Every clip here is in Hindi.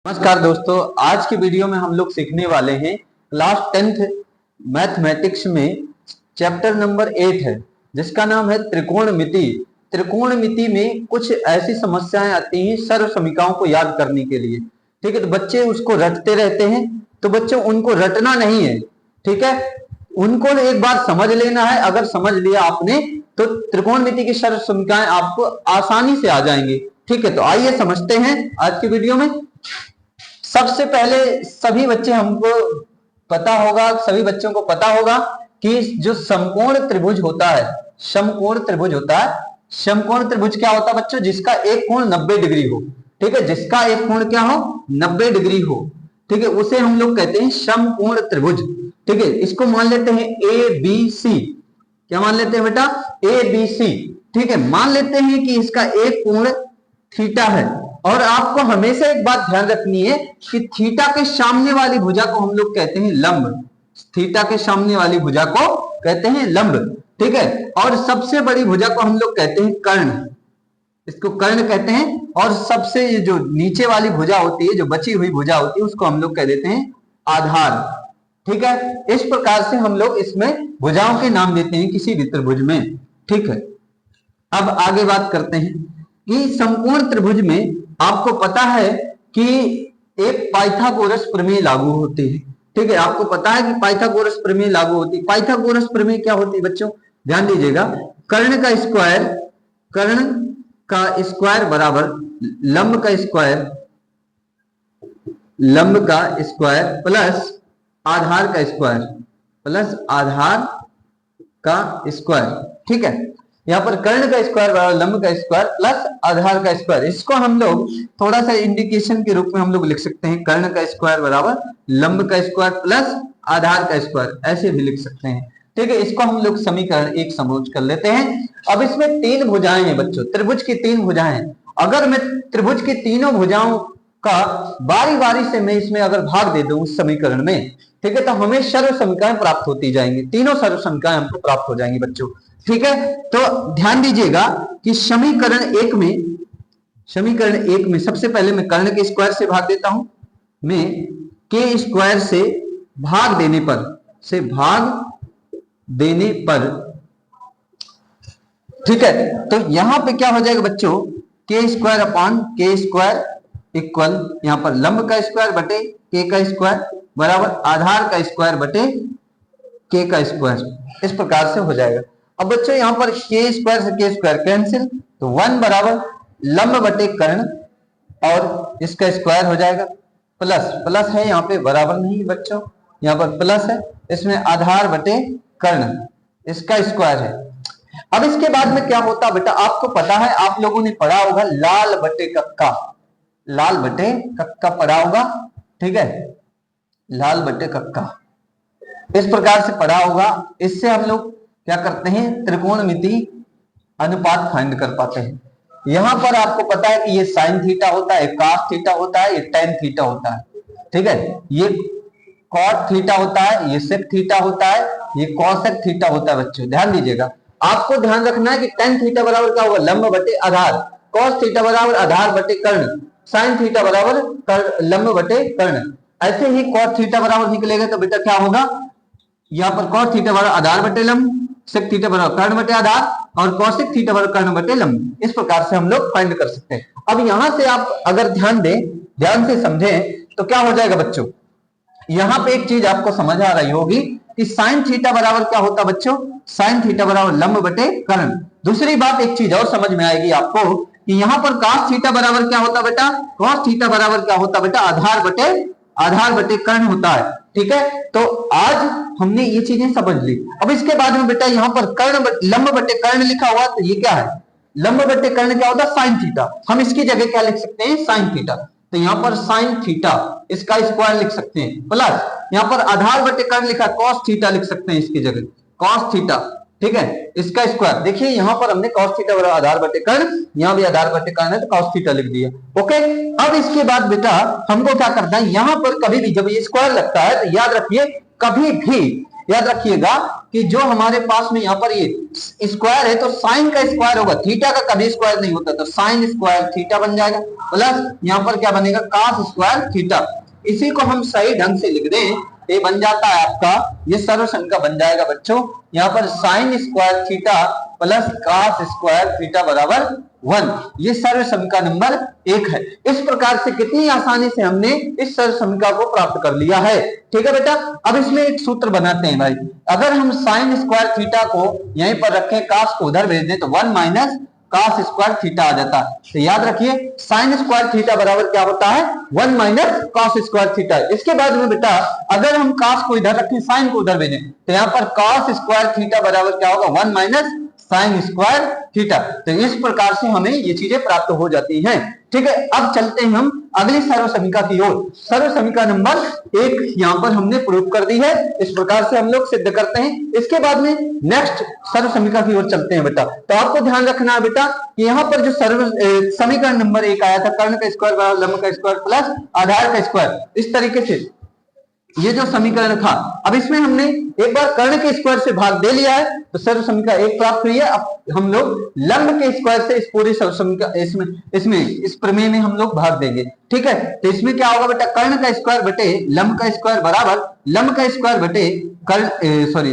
नमस्कार दोस्तों, आज की वीडियो में हम लोग सीखने वाले हैं क्लास 10th मैथमेटिक्स में चैप्टर नंबर 8 है जिसका नाम है त्रिकोणमिति। त्रिकोणमिति में कुछ ऐसी समस्याएं आती हैं सर्व समीकरणों को याद करने के लिए। ठीक है, तो बच्चे उसको रटते रहते हैं, तो बच्चों उनको रटना नहीं है। ठीक है, उनको एक बार समझ लेना है। अगर समझ लिया आपने तो त्रिकोणमिति की सर्व समीकरण आपको आसानी से आ जाएंगे। ठीक है, तो आइए समझते हैं आज की वीडियो में। सबसे पहले सभी बच्चों को पता होगा कि जो समकोण त्रिभुज होता है, समकोण त्रिभुज क्या होता है बच्चों? जिसका एक कोण 90 डिग्री हो। ठीक है, जिसका एक कोण क्या हो? 90 डिग्री हो। ठीक है, उसे हम लोग कहते हैं समकोण त्रिभुज। ठीक है, इसको मान लेते हैं ए बी सी। क्या मान लेते हैं बेटा? A B C. ठीक है, मान लेते हैं कि इसका एक कोण थीटा है। और आपको हमेशा एक बात ध्यान रखनी है कि थीटा के सामने वाली भुजा को हम लोग कहते हैं लंब। थीटा के सामने वाली भुजा को कहते हैं लंब। ठीक है, और सबसे बड़ी भुजा को हम लोग कहते हैं कर्ण। इसको कर्ण कहते हैं। और सबसे जो नीचे वाली भुजा होती है, जो बची हुई भुजा होती है, उसको हम लोग कह देते हैं आधार। ठीक है, इस प्रकार से हम लोग इसमें भुजाओं के नाम देते हैं किसी भी त्रिभुज में। ठीक है, अब आगे बात करते हैं कि समकोण त्रिभुज में आपको पता है कि एक पाइथागोरस प्रमेय लागू होती है। ठीक है, आपको पता है कि पाइथागोरस प्रमेय लागू होती है। पाइथागोरस प्रमेय क्या होती है बच्चों? ध्यान दीजिएगा। कर्ण का स्क्वायर बराबर लंब का स्क्वायर प्लस आधार का स्क्वायर। ठीक है, यहाँ पर कर्ण का स्क्वायर बराबर लंब का स्क्वायर प्लस आधार का स्क्वायर। इसको हम लोग थोड़ा सा इंडिकेशन के रूप में हम लोग लिख सकते हैं। कर्ण का स्क्वायर बराबर लंब का स्क्वायर प्लस आधार का स्क्वायर, ऐसे भी लिख सकते हैं। ठीक है, इसको हम लोग समीकरण एक समझ कर लेते हैं। अब इसमें तीन भुजाएं हैं बच्चों, त्रिभुज की तीन भुजाएं हैं। अगर मैं त्रिभुज की तीनों भुजाओं का बारी बारी से मैं इसमें अगर भाग दे दूं उस समीकरण में, ठीक है, तो हमें सर्व समीकरण प्राप्त होती जाएंगी। तीनों सर्व समीकरण हमको प्राप्त हो जाएंगी बच्चों। ठीक है, तो ध्यान दीजिएगा कि समीकरण एक में सबसे पहले मैं कर्ण के स्क्वायर से भाग देता हूं। मैं के स्क्वायर से भाग देने पर ठीक है, तो यहां पे क्या हो जाएगा बच्चों? के स्क्वायर अपॉन के स्क्वायर इक्वल यहां पर लंब का स्क्वायर बटे के का स्क्वायर बराबर आधार का स्क्वायर बटे के का स्क्वायर। इस प्रकार से हो जाएगा। अब बच्चों यहां पर के स्क्वायर से के स्क्वायर कैंसिल, तो 1 बराबर लंब बटे कर्ण और इसका स्क्वायर हो जाएगा प्लस है यहाँ पे, बराबर नहीं बच्चों, यहाँ पर प्लस है। इसमें आधार बटे कर्ण, इसका स्क्वायर है। अब इसके बाद में क्या होता बेटा? आपको पता है, आप लोगों ने पढ़ा होगा लाल बटे कक्का पढ़ा होगा। ठीक है, लाल बटे कक्का इस प्रकार से पढ़ा होगा। इससे हम लोग क्या करते हैं? त्रिकोणमिति अनुपात फाइंड कर पाते हैं। यहां पर आपको पता है कि ये साइन थीटा होता है, कॉस थीटा होता है, ये टेन थीटा होता है। ठीक है, ये कॉट थीटा होता है, ये सेक थीटा होता है, ये कॉसेक थीटा होता है। बच्चों ध्यान दीजिएगा, आपको ध्यान रखना है कि टेन थीटा बराबर क्या होगा? लंब बटे आधार। कॉस थीटा बराबर आधार बटे कर्ण। साइन थीटा बराबर लंब बटे कर्ण। ऐसे ही कॉट थीटा बराबर निकलेगा तो बेटा क्या होगा? यहाँ पर कॉट थीटा बराबर आधार बटे लंब, सेक थीटा बराबर कर्ण बटे आधार और कॉसेक थीटा बराबर कर्ण बटे लंब। इस प्रकार से हम लोग फाइंड कर सकते हैं। अब यहां से आप अगर ध्यान से समझें तो क्या हो जाएगा बच्चों? यहां पे एक चीज आपको समझ आ रही होगी कि साइन थीटा बराबर क्या होता बच्चों? साइन थीटा बराबर लंब बटे कर्ण। दूसरी बात एक चीज और समझ में आएगी आपको कि यहां पर कॉस थीटा बराबर क्या होता बेटा? कॉस थीटा बराबर क्या होता बेटा? आधार बटे कर्ण होता है। ठीक है, तो आज हमने ये चीजें समझ ली। अब इसके बाद में बेटा यहाँ पर लंब बटे कर्ण लिखा हुआ, तो ये क्या है? लंब बटे कर्ण क्या होता है? Sine theta. हम इसकी जगह क्या लिख सकते हैं? Sine theta. तो यहाँ पर साइन थीटा इसका स्क्वायर लिख सकते हैं प्लस यहाँ पर आधार बटे कर्ण लिखा, कॉस थीटा लिख सकते हैं इसकी जगह, कॉस थीटा। ठीक है, इसका स्क्वायर। देखिए यहाँ पर हमने कॉस थीटा बराबर आधार बटे कर्ण, यहाँ भी आधार बटे कर्ण है तो कॉस थीटा लिख दिया। ओके, अब इसके बाद बेटा हमको क्या करना है? यहाँ पर कभी भी जब ये स्क्वायर लगता है तो याद रखिए, कभी भी याद रखिएगा कि जो हमारे पास में यहाँ पर ये स्क्वायर है तो साइन का स्क्वायर होगा, थीटा का कभी स्क्वायर नहीं होता, तो साइन स्क्वायर थीटा बन जाएगा प्लस यहाँ पर क्या बनेगा कॉस स्क्वायर थीटा। इसी को हम सही ढंग से लिख दें, ये बन जाता है आपका, ये सर्व समीकरण बन जाएगा बच्चों यहाँ पर sine square theta plus cos square theta बराबर 1। ये सर्व समीकरण नंबर 1 है। इस प्रकार से कितनी आसानी से हमने इस सर्व समीकरण को प्राप्त कर लिया है। ठीक है बेटा, अब इसमें एक सूत्र बनाते हैं भाई, अगर हम साइन स्क्वायर थीटा को यहीं पर रखें, कॉस को उधर भेज दें तो 1 माइनस कॉस स्क्वायर थीटा आ जाता है। तो याद रखिए साइन स्क्वायर थीटा बराबर क्या होता है 1 माइनस कॉस स्क्वायर थीटा। इसके बाद में बेटा अगर हम कॉस को इधर रखें साइन को उधर भेजें तो यहाँ पर कॉस स्क्वायर थीटा बराबर क्या होगा 1 माइनस साइन स्क्वायर थीटा। तो इस प्रकार से हमें ये चीजें प्राप्त हो जाती हैं। ठीक है, अब चलते हैं हम अगली सर्व समीकरण की ओर। सर्व समीकरण नंबर 1 यहाँ पर हमने प्रूव कर दी है, इस प्रकार से हम लोग सिद्ध करते हैं। इसके बाद में नेक्स्ट सर्व समीकरण की ओर चलते हैं बेटा। तो आपको ध्यान रखना है बेटा कि यहाँ पर जो सर्व समीकरण नंबर 1 आया था, कर्ण का स्क्वायर बराबर लंब का स्क्वायर प्लस आधार का स्क्वायर, इस तरीके से ये जो समीकरण था, अब इसमें हमने एक बार कर्ण के स्क्वायर से भाग दे लिया है तो सर्व समीकरण 1 प्राप्त हुई है। अब हम लोग लंब के स्क्वायर से इस पूरी सर्व समीकरण इसमें इस प्रमेय में हम लोग भाग देंगे। ठीक है, तो इसमें क्या होगा बेटा कर्ण का स्क्वायर बटे लंब का स्क्वायर बराबर लंब का स्क्वायर बटे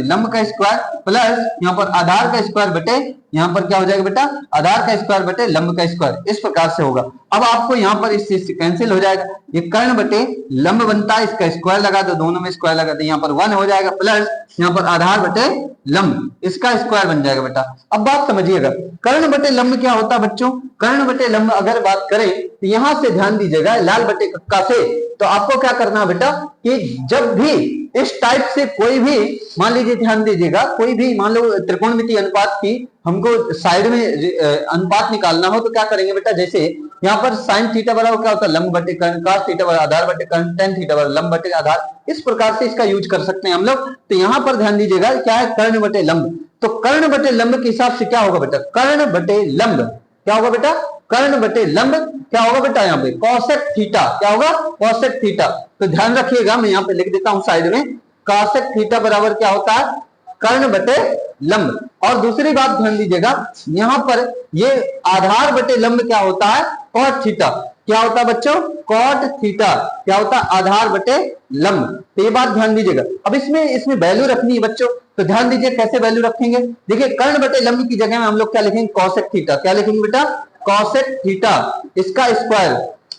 लंब का स्क्वायर प्लस यहाँ पर आधार का स्क्वायर बटे यहाँ पर क्या हो जाएगा बेटा आधार का स्क्वायर बटे लंब का स्क्वायर, इस प्रकार से होगा। अब आपको यहाँ पर इस चीज से कैंसिल हो जाएगा, ये कर्ण बटे लंब बनता है, इसका स्क्वायर लगा दो, दोनों में स्क्वायर लगा दो, यहाँ पर 1 हो जाएगा प्लस यहाँ पर आधार बटे लंब, इसका स्क्वायर बन जाएगा बेटा। अब बात समझिएगा कर्ण बटे लंब क्या होता है बच्चों, कर्ण बटे लंब अगर बात करें तो यहां से ध्यान दीजिएगा लाल बटे कक्का से, तो आपको क्या करना है बेटा कि जब भी इस टाइप से कोई भी मान लीजिए ध्यान दीजिएगा कोई भी मान लो त्रिकोणमितीय अनुपात की हमको साइड में अनुपात निकालना हो तो क्या करेंगे बेटा, जैसे यहाँ पर साइन थीटा बराबर क्या होता है लंब बटे कर्ण, कॉस थीटा बराबर आधार बटे कर्ण, टेन थीटा बराबर लंब बटे आधार, इस प्रकार से इसका यूज कर सकते हैं हम लोग। तो यहाँ पर ध्यान दीजिएगा क्या है कर्ण बटे लंब, तो कर्ण बटे लंब के हिसाब से क्या होगा बेटा कर्ण बटे लंब क्या होगा बेटा कर्ण बटे लंब क्या होगा बेटा यहाँ पे कॉसेक थीटा, क्या होगा कॉसेक थीटा। तो ध्यान रखिएगा मैं यहाँ पे लिख देता हूं साइड में, कॉसेक थीटा बराबर क्या होता है कर्ण बटे लंब। और दूसरी बात ध्यान दीजिएगा यहाँ पर ये आधार बटे लंब क्या होता है कॉट थीटा, क्या होता है बच्चों कॉट थीटा, क्या होता है आधार बटे लंब। तो ये बात ध्यान दीजिएगा। अब इसमें वैल्यू रखनी है बच्चों, तो ध्यान दीजिए कैसे वैल्यू रखेंगे। देखिए कर्ण बटे लंब की जगह में हम लोग क्या लिखेंगे कॉसेक थीटा, क्या लिखेंगे बेटा कॉसेक थीटा, इसका स्क्वायर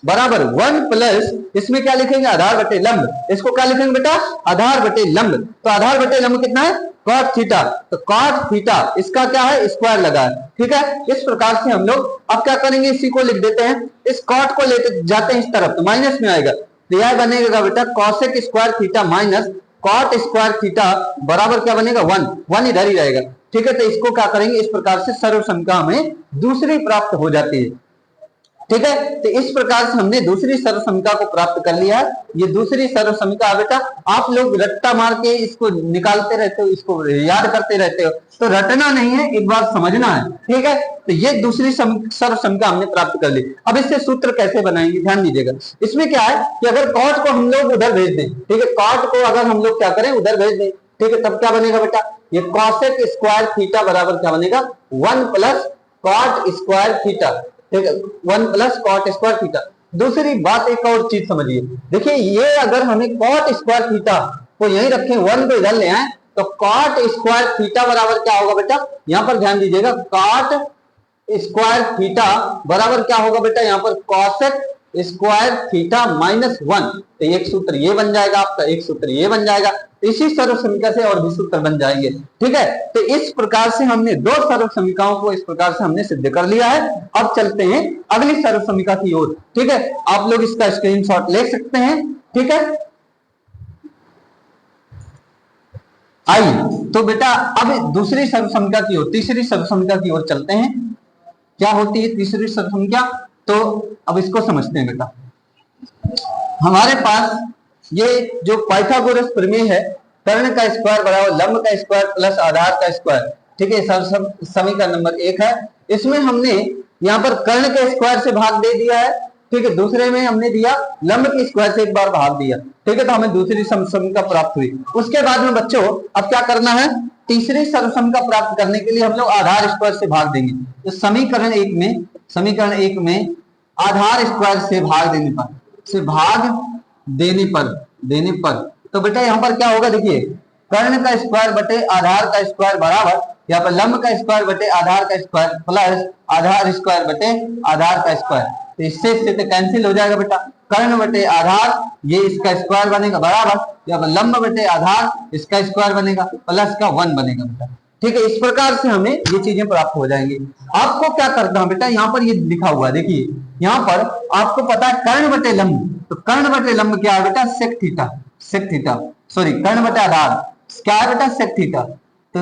बराबर 1 प्लस इसमें क्या लिखेंगे आधार बटे लंब, इसको क्या लिखेंगे बेटा आधार बटे लंब। तो आधार बटे लंब कितना है कॉट थीटा, तो कॉट थीटा इसका क्या है स्क्वायर लगा है। ठीक है, इस प्रकार से हम लोग अब क्या करेंगे इसी को लिख देते हैं, इस कॉट को लेते जाते हैं इस तरफ तो माइनस में आएगा, तो यह बनेगा बेटा cosec square theta minus cot square theta बराबर क्या बनेगा 1 इधर ही रहेगा। ठीक है, तो इसको क्या करेंगे इस प्रकार से सर्व समीकरण हमें दूसरी प्राप्त हो जाती है। ठीक है, तो इस प्रकार से हमने दूसरी सर्व समीकरण को प्राप्त कर लिया है। ये दूसरी सर्व समीकरण बेटा आप लोग रट्टा मार के इसको निकालते रहते हो, इसको याद करते रहते हो, तो रटना नहीं है एक बार समझना है। ठीक है, तो ये दूसरी सर्व समीकरण हमने प्राप्त कर ली। अब इससे सूत्र कैसे बनाएंगे ध्यान दीजिएगा, इसमें क्या है कि अगर कॉट को हम लोग उधर भेज दें, ठीक है कॉट को अगर हम लोग क्या करें उधर भेज दें, ठीक है तब क्या बनेगा बेटा ये कॉसेक स्क्वायर थीटा बराबर क्या बनेगा 1 प्लस कॉट स्क्वायर थीटा, ठीक है 1 प्लस कॉट स्क्वायर थीटा। दूसरी बात एक और चीज समझिए, देखिए ये अगर हमें कॉट स्क्वायर थीटा को यहीं रखें 1 को इधर ले आए तो कॉट स्क्वायर थीटा बराबर क्या होगा बेटा, यहां पर ध्यान दीजिएगा कॉट स्क्वायर थीटा बराबर क्या होगा बेटा यहाँ पर कॉसेक स्क्वायर थीटा माइनस 1। तो एक सूत्र ये बन जाएगा आपका, एक सूत्र ये बन जाएगा, इसी सर्व समीकरण से और भी सूत्र बन जाएंगे। ठीक है, तो इस प्रकार से हमने दो सर्व समीकरणों को इस प्रकार से हमने सिद्ध कर लिया है। अब चलते हैं अगली सर्व समीकरण की ओर। ठीक है, आप लोग इसका स्क्रीनशॉट ले सकते हैं। ठीक है, आइए तो बेटा अब दूसरी सर्व समीकरण की ओर तीसरी सर्व समीकरण की ओर चलते हैं। क्या होती है तीसरी सर्व समीकरण, तो अब इसको समझते हैं बेटा। हमारे पास ये जो पाइथागोरस प्रमेय है कर्ण का स्क्वायर बराबर लंब का स्क्वायर प्लस आधार का स्क्वायर, ठीक है समीकरण नंबर 1 है। इसमें हमने यहाँ पर कर्ण के स्क्वायर से भाग दे दिया है ठीक है, दूसरे में हमने दिया लंब की स्क्वायर से एक बार भाग दिया, ठीक है, तो हमें दूसरी सर्वसम्मिका प्राप्त हुई। उसके बाद में बच्चों अब क्या करना है, तीसरी सर्वसम्मिका प्राप्त करने के लिए हम लोग आधार स्क्वायर से भाग देंगे। तो समीकरण एक में आधार स्क्वायर से भाग देने पर तो बेटा यहाँ पर क्या होगा, देखिए कर्ण का स्क्वायर बटे आधार का स्क्वायर बराबर, यहाँ पर लंब का स्क्वायर बटे आधार का स्क्वायर प्लस आधार स्क्वायर बटे आधार का स्क्वायर, तो इससे तो कैंसिल हो जाएगा बेटा, कर्ण बटे आधार ये इसका स्क्वायर बनेगा बराबर, यहाँ पर लंब बटे आधार इसका स्क्वायर बनेगा प्लस का 1 बनेगा बेटा, ठीक है। इस प्रकार से हमें ये चीजें प्राप्त हो जाएंगी। आपको क्या करना है बेटा, यहाँ पर ये लिखा हुआ है, देखिए यहाँ पर आपको पता है कर्ण बटे लंब, तो कर्ण बटे लंब क्या है बेटा, सेक थीटा, सॉरी कर्ण बटे आधार क्या है बेटा, सेक थीटा, तो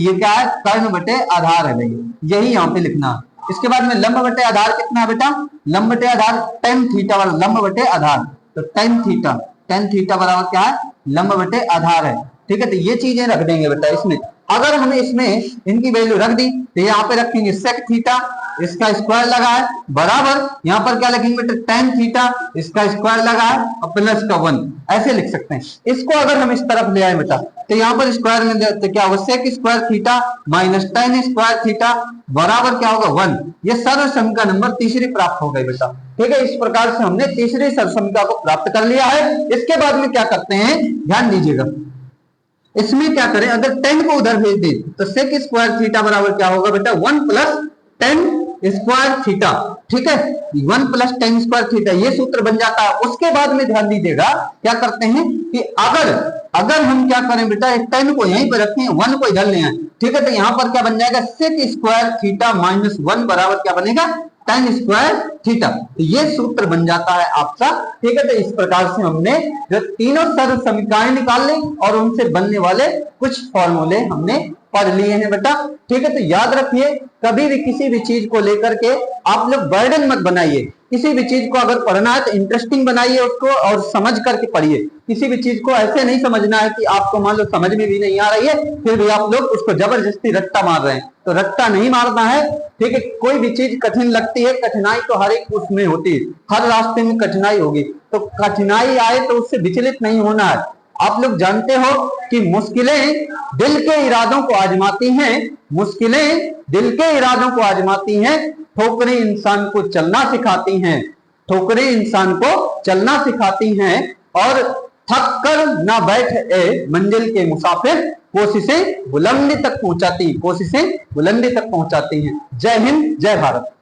ये क्या है, कर्ण बटे आधार है भैया, यही यहाँ पे लिखना है। इसके बाद में लंब बटे आधार कितना है बेटा, लंब बटे आधार tan थीटा वाला लंब बटे आधार, तो tan थीटा बराबर क्या है, लंब बटे आधार है, ठीक है। तो ये चीजें रख देंगे बेटा इसमें। अगर हमें इसमें इनकी वैल्यू रख दी तो यहाँ पे रखेंगे सेक थीटा इसका स्क्वायर लगा है बराबर, यहाँ पर क्या लिखेंगे बेटा, tan थीटा इसका स्क्वायर लगा है और प्लस का 1, ऐसे लिख सकते हैं। इसको अगर हम इस तरफ ले आए बेटा तो यहाँ पर स्क्वायर में तो क्या होगा, sec square theta minus tan square theta बराबर क्या होगा 1, ये सर्वसम्मिका नंबर तीसरी प्राप्त हो गई बेटा, ठीक है। इस प्रकार से हमने तीसरी सर्वसम्मिका को प्राप्त कर लिया है। इसके बाद में क्या करते हैं, ध्यान दीजिएगा, इसमें क्या करें, अगर tan को उधर भेज दें तो सेक स्क्वायर थीटा बराबर क्या होगा बेटा, 1 प्लस tan स्क्वायर थीटा, ठीक है, 1 प्लस tan स्क्वायर थीटा, ये सूत्र बन जाता है। उसके बाद में ध्यान दीजिएगा क्या करते हैं कि अगर हम क्या करें बेटा, tan को यहीं पर रखें, 1 को इधर ले आए, ठीक है, तो यहाँ पर क्या बन जाएगा, सेक स्क्वायर थीटा माइनस 1 बराबर क्या बनेगा, tan स्क्वायर थीटा, तो ये सूत्र बन जाता है आपका, ठीक है। तो इस प्रकार से हमने जो तीनों सर्वसम्मिकाएं निकाल ली और उनसे बनने वाले कुछ फॉर्मूले हमने पढ़ लिए हैं बेटा, ठीक है। तो याद रखिए, कभी भी किसी भी चीज को लेकर के आप लोग बर्डन मत बनाइए, किसी भी चीज को अगर पढ़ना है तो इंटरेस्टिंग बनाइए उसको और समझ करके पढ़िए। किसी भी चीज को ऐसे नहीं समझना है कि आपको मान लो समझ में भी नहीं आ रही है फिर भी आप लोग उसको जबरदस्ती रट्टा मार रहे हैं, तो रट्टा नहीं मारना है, ठीक है। कोई भी चीज कठिन लगती है, कठिनाई तो हर एक उसमें होती है, हर रास्ते में कठिनाई होगी, तो कठिनाई आए तो उससे विचलित नहीं होना है। आप लोग जानते हो कि मुश्किलें दिल के इरादों को आजमाती हैं, मुश्किलें दिल के इरादों को आजमाती हैं, ठोकरें इंसान को चलना सिखाती हैं, ठोकरें इंसान को चलना सिखाती हैं, और थक कर ना बैठ ए मंजिल के मुसाफिर, कोशिशें बुलंदी तक पहुंचाती हैं। जय हिंद, जय भारत।